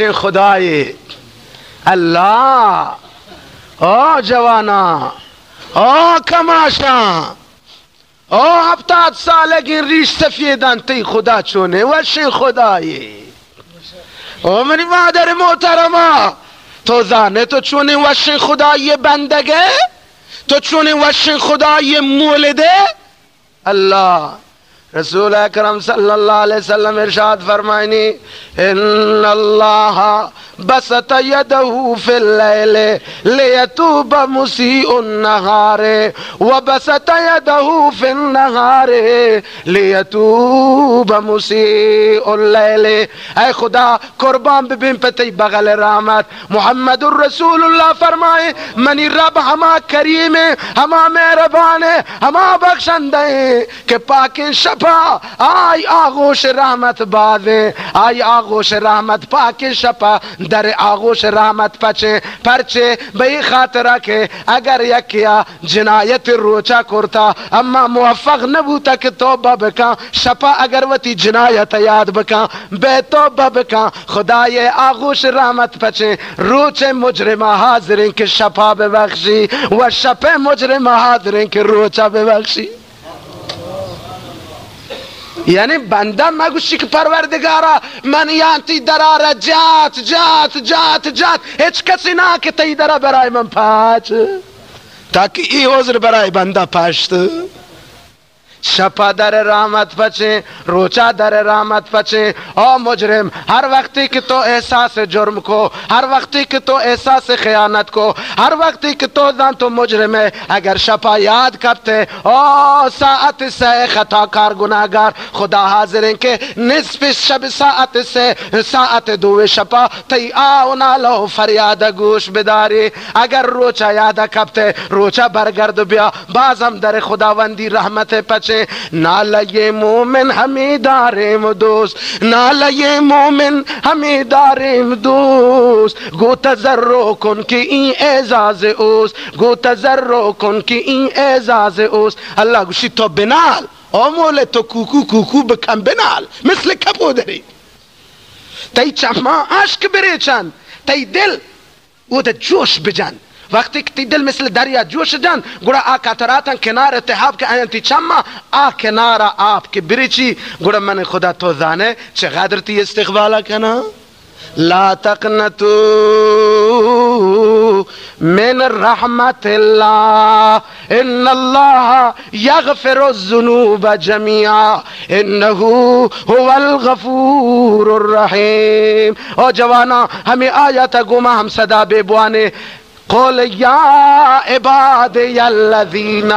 وشین خدای الله. او جوانا، او کماشا، او 70 سالگی ریش سفیدن تی خدا چونه وشین خدایی. او منی مادر محترمه، تو زانه تو چونه وشین خدای بندگه؟ تو چونه وشین خدای مولده؟ الله. رسول اکرم صلی اللہ علیہ وسلم ارشاد فرمائنی ان اللہ بسط یده فی اللیل لیتوب مسیء النہار وبسط یده فی النہار لیتوب مسیء اللیل. اے خدا قربان ببین پتی بغل رحمت. محمد الرسول اللہ فرمائے منی رب ہما کریم ہے، ہما مہربان ہے، ہما بخشندہ ہے کہ پاکن شب آئی آغوش رحمت بازیں، آئی آغوش رحمت پاک شپا در آغوش رحمت پچیں پرچے بئی خاطرہ کے اگر یکیا جنایت روچا کرتا اما موفق نبوتا کہ توبہ بکا شپا اگر وتی جنایت یاد بکا بے توبہ بکا خدا یہ آغوش رحمت پچیں روچے مجرمہ حاضرین کے شپا بے بخشی و شپے مجرمہ حاضرین کے روچا بے بخشی. یعنی بندہ مگوشی که پروردگارا من یانتی دراره جات جات جات جات هیچ کسی نه که تی دره برای من پاچ تاکہ ای عذر برای بندہ پاشت. شپا در رحمت پچیں، روچا در رحمت پچیں. او مجرم ہر وقتی کہ تو احساس جرم کو، ہر وقتی کہ تو احساس خیانت کو، ہر وقتی کہ تو دان تو مجرم ہے اگر شپا یاد کرتے او ساعت سے خطا کار گناہگار خدا حاضر ہیں کہ نصف شب ساعت سے ساعت دو شپا تی آونا لو فریاد گوش بداری. اگر روچا یاد کرتے روچا برگرد بیا بازم در خداوندی رحمت پچیں. نال یہ مومن ہمیں داریم دوست، نال یہ مومن ہمیں داریم دوست. گو تذرو کن کی این اعزاز اوست، گو تذرو کن کی این اعزاز اوست. اللہ گوشی تو بنال او موله تو کوکو کوکو بکن بنال مثل کبودری تی چما عشق بری چند تی دل او ده جوش بجن. وقتی که تی دل مثل دریا جوش جن گوڑا آ قطراتن کنار اتحاب که آین تی چما آ کنار آپ که بری چی گوڑا من خدا تو زانه چقدر تی استقبالا کنا. لا تقنطوا من رحمت اللہ ان اللہ یغفر الذنوب جميعا انه هو الغفور الرحیم. او جوانا ہمیں آیات گما ہم صدا بے بوانے قول یا عبادی الذین.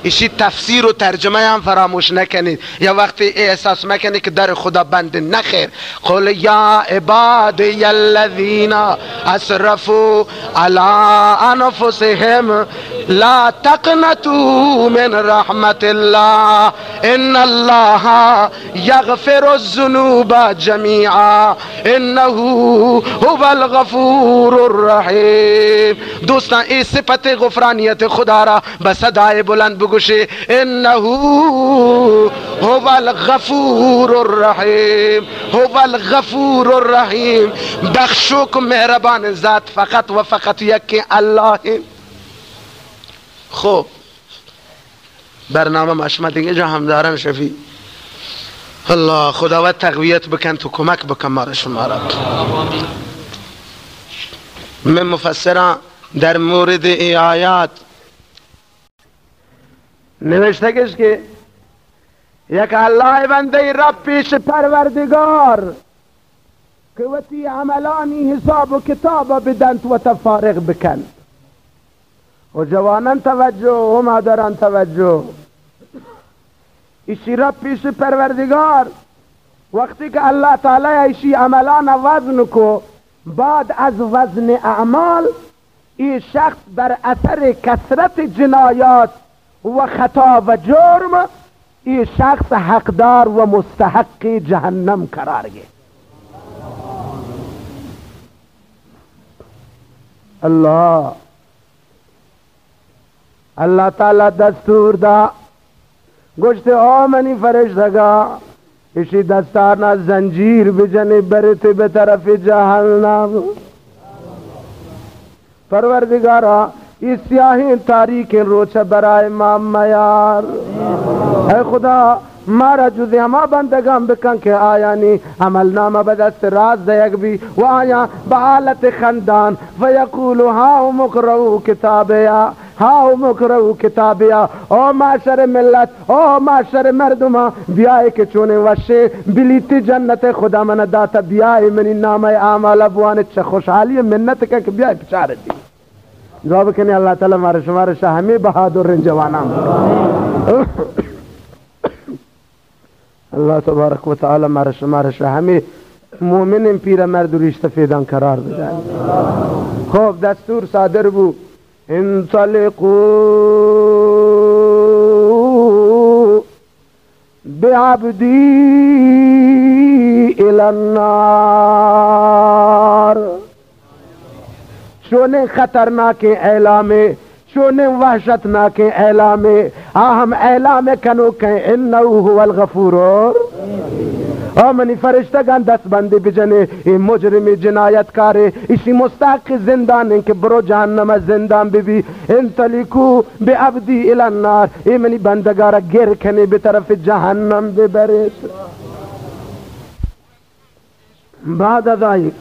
اسی تفسیر و ترجمه هم فراموش نکنید. یا وقتی احساس میکنید که در خدا بند نخیر قل یا عبادی الذین اسرفوا علی انفسهم لا تقنطوا من رحمت الله ان الله یغفر الذنوب جمیعا انه هو الغفور الرحیم. دوستان این صفت غفرانیت خدا را به صدای بلند بگوشی انه هو الغفور الرحیم، هو الغفور الرحیم. بخشوک مهربان ذات فقط و فقط یکی الله. خب برنامه مشما دیگه جا همدارن شفی الله خداوند تقویت بکن تو کمک بکن ما را شما را. من مفسران در مورد ای آیات نوشته کش که یک الله بنده رب پیش پروردگار که وتی عملانی حساب و کتاب بدن و تفارق بکن. و جوانان توجه و مادران توجه. ایشی رب پیش پروردگار وقتی که الله تعالی ایشی عملان وزن کو بعد از وزن اعمال این شخص بر اثر کثرت جنایات و خطا و جرم این شخص حقدار و مستحق جهنم قرار گرفت. اللہ تعالی دستور دا گوشت او منی فرشتگا اسی دستانا زنجیر بجنے برتے بے طرف جہنم. پروردگارا اس سیاہیں تاریخیں روچہ برائے امام میار. اے خدا مارا جزے ہما بندگان بکن کے آیا نی عمل نامہ بدست راز دیگ بھی و آیا بحالت خندان فیقولو ہاؤ مقرؤ کتابیا ہاؤ مقرؤ کتابیا. او معاشر ملت او معاشر مردمہ بیائے کے چونے وشے بلیتی جنت خدا من داتا بیائے منی نامہ اعمال ابوان چھ خوشحالی منت کن کہ بیائے پچارے دی. جواب کہنے اللہ تعالی مارا شمارا شاہ ہمیں بہادر رنجوانا. اللہ تبارک و تعالی مارا شمارا شاہ ہمیں مومن پیرا مرد ریشتہ فیدان قرار بدائیں. خوب دستور صادر بو انطلقوا بعبدی الی النار. چونے خطرناک اعلام چونے وحشتناک اعلام ہم اعلام کنو کہیں انہو هو الغفور. او منی فرشتگان دست بندی بجنے ای مجرمی جنایت کارے اسی مستحق زندان ان کے برو جہنم زندان بی بی. انطلقو بعبدی الی النار. ای منی بندگارا گر کھنے بطرف جہنم بی بریت. بعد ذالک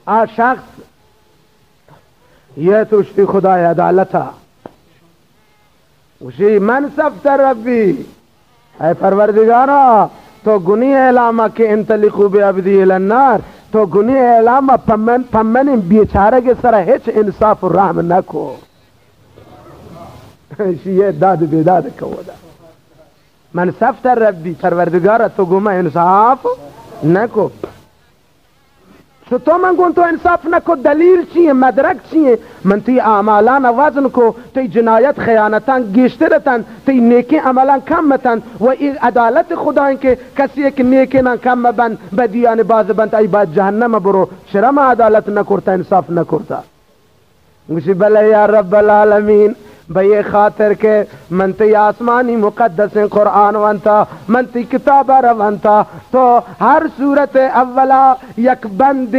آ شخص یہ تو اشتی خدای عدالتا اسی منصف ربی اے پروردگارا تو گنی اعلامہ کہ انطلقوا بعبدی الی النار تو گنی اعلامہ پمن بیچارے کے سرہ ہیچ انصاف و رحم نہ کو. یہ داد بیداد کو دا منصف ربی پروردگارا تو گما انصاف نہ کو. سو تو من گون تو انصاف نہ کو دلیل چیئے مدرک چیئے من تی اعمالان وزن کو تی جنایت خیانتان گیشترتن تی نیکی عملان کم متن و ای عدالت خدا ان کے کسی ایک نیکی نا کم بند بدیان باز بند ای بعد جہنم برو شرم عدالت نہ کرتا انصاف نہ کرتا. مجھے بلے یا رب العالمین بھئی خاطر کے منتی آسمانی مقدس قرآن وانتا منتی کتاب روانتا تو ہر صورت اولا یک بند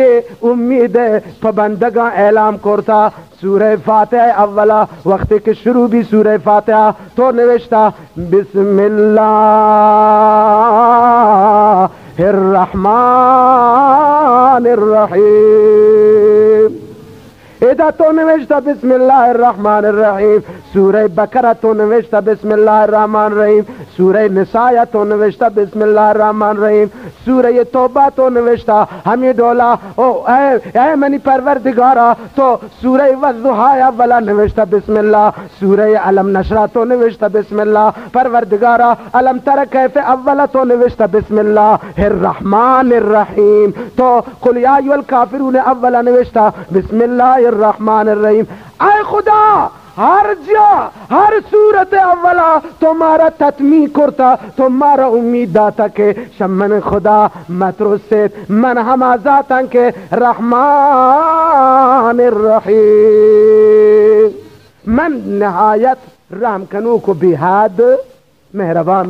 امید پبندگاں اعلام کرتا. سورہ فاتحہ اولا وقت کے شروع بھی سورہ فاتحہ تو نوشتا بسم اللہ الرحمن الرحیم. ادا تو نوشتا بسم اللہ الرحمن الرحیم. سورہ بقرہ تو نوشتا بسم اللہ الرحمن الرحیم. سورہ نساء تو نوشتا بسم اللہ الرحمن الرحیم. سورہ توبہ تو نوشتا ہمیں ڈولا او اے منی پروردگارا تو سورہ والضحی اولا نوشتا بسم اللہ. سورہ علم نشرہ تو نوشتا بسم اللہ پروردگارا. علم تر کیف اولا تو نوشتا بسم اللہ الرحمن الرحیم. تو قل یا ایھا الکافرون اولا نوشتا بسم اللہ الرحمن الرحیم. اے خدا ہر جا ہر صورت اولا تمہارا تطمیع کرتا تمہارا امید داتا کہ شمن خدا مترست من ہما ذاتاں کے رحمان الرحیم من نہایت رحم کنو کو بحد مہربان.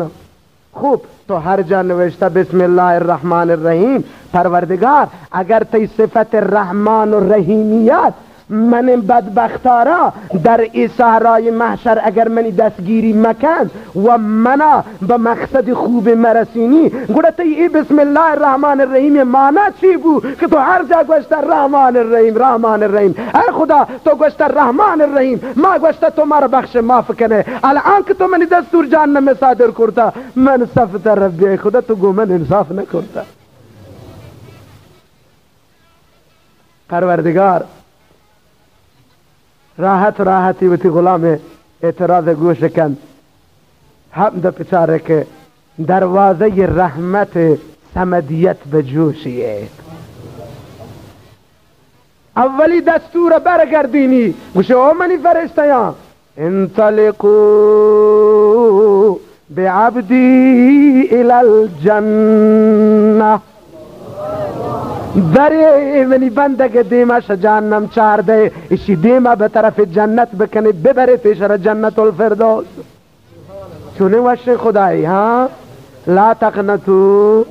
خوب تو ہر جا نوشتا بسم اللہ الرحمن الرحیم. پروردگار اگر تی صفت الرحمن الرحیمیات من بدبختارا در ای صحرای محشر اگر منی دستگیری مکن و منا به مقصد خوب مرسینی گوڑا تی ای بسم اللہ الرحمن الرحیم مانا چی بو کہ تو ہر جا گوشتا رحمان الرحیم رحمان الرحیم. اے خدا تو گوشتا رحمان الرحیم ما گوشتا تمہارا بخش معاف کنے الان کہ تو منی دستور جہنم میں صادر کرتا من صفت ربی. اے خدا تو گو من انصاف نہ کرتا. پروردگار راحت راحتی وتی غلام اعتراض گوش کن ہم دا پچارے کے دروازه رحمت سمدیت بجوشیے. اولی دستور برگردینی گوشه او منی فرشتیاں انطلقوا بعبدی الی الجنہ. بری منی بندگ دیما جہنم چار دے اسی دیما بطرف جنت بکنے ببری تیشر جنت الفردوس. چونے وش خدای ہاں لا تقنطوا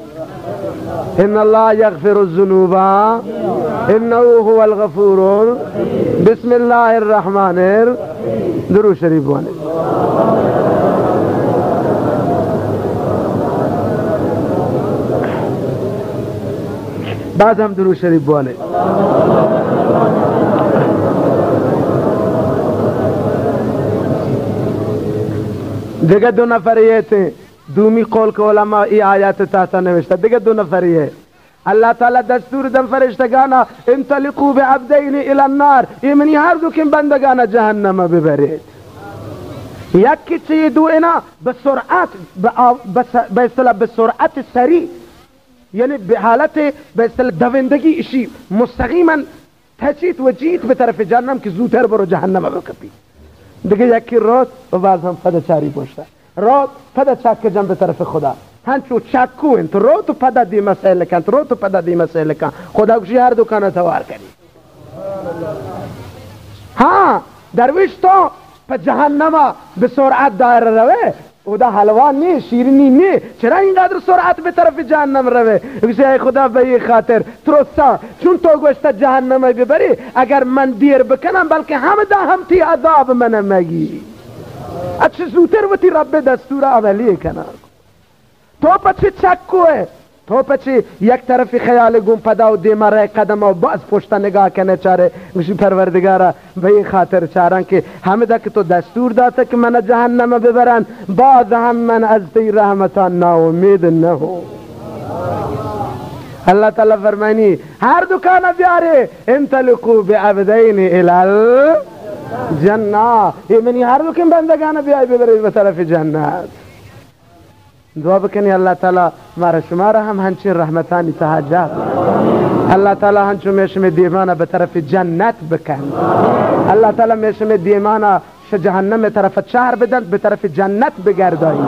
ان الله یغفر الذنوب انه هو الغفور بسم الله الرحمن درود شریف بخونید. بعد هم درود شریف بخونید. دیگه دو نفریه دومی قول که علماء ای آیات تحتا نوشته. دیگه دو نفریه. اللہ تعالی دستور دن فرشتگانا انطلقوا بعبدین الى النار، ایمنی هر دو که بندگانا جهنم ببرید. یکی چی دو اینا به سرعت سریع، یعنی به حالت به اصطلاح دوندگی اشی مستقیما تچیت و جیت به طرف جهنم که زودتر برو جهنم بکپی. دیگه یکی راد و بعض هم پده چاری پشته. راد پده چک جنب به طرف خدا، هنچو چکو انت رو تو پده دی مسئله کن، رو تو پده دی مسئله کن، خدا کشی هر دکانه توار کنی. ها درویش تو پا جهنم به سرعت دایر روه، او دا حلوان نی شیرینی نی، چرا اینقدر سرعت به طرف جهنم روه؟ کسی ای خدا به این خاطر ترسا چون تو گوشت جهنم ببری، اگر من دیر بکنم بلکه همه دا هم تی عذاب من مگی. اچه زودتر و تی رب دستور عملی کنن. تو پچه چکوه، تو پچه یک طرفی خیال گم پدا و دیمه رای قدم و باز پشت نگاه کنه چاره گوشی پروردگارا به این خاطر چارن که همه دا که تو دستور داته که من جهنم ببرن، باز هم من از تی رحمتان ناامید نهو. اللہ تعالی فرمانی هر دکانه بیاره انطلقوا بعبدین الى جنة، یعنی هر دو که بندگانه بیای ببرید به طرف جنت. دعا بکنی اللہ تعالی مارا شما را هم هنچین رحمتانی تهاجت، اللہ تعالی هنچون میشم دیمانا به طرف جنت بکن، اللہ تعالی میشم دیمانا جهنم طرف چهر بدن به طرف جنت بگردایی.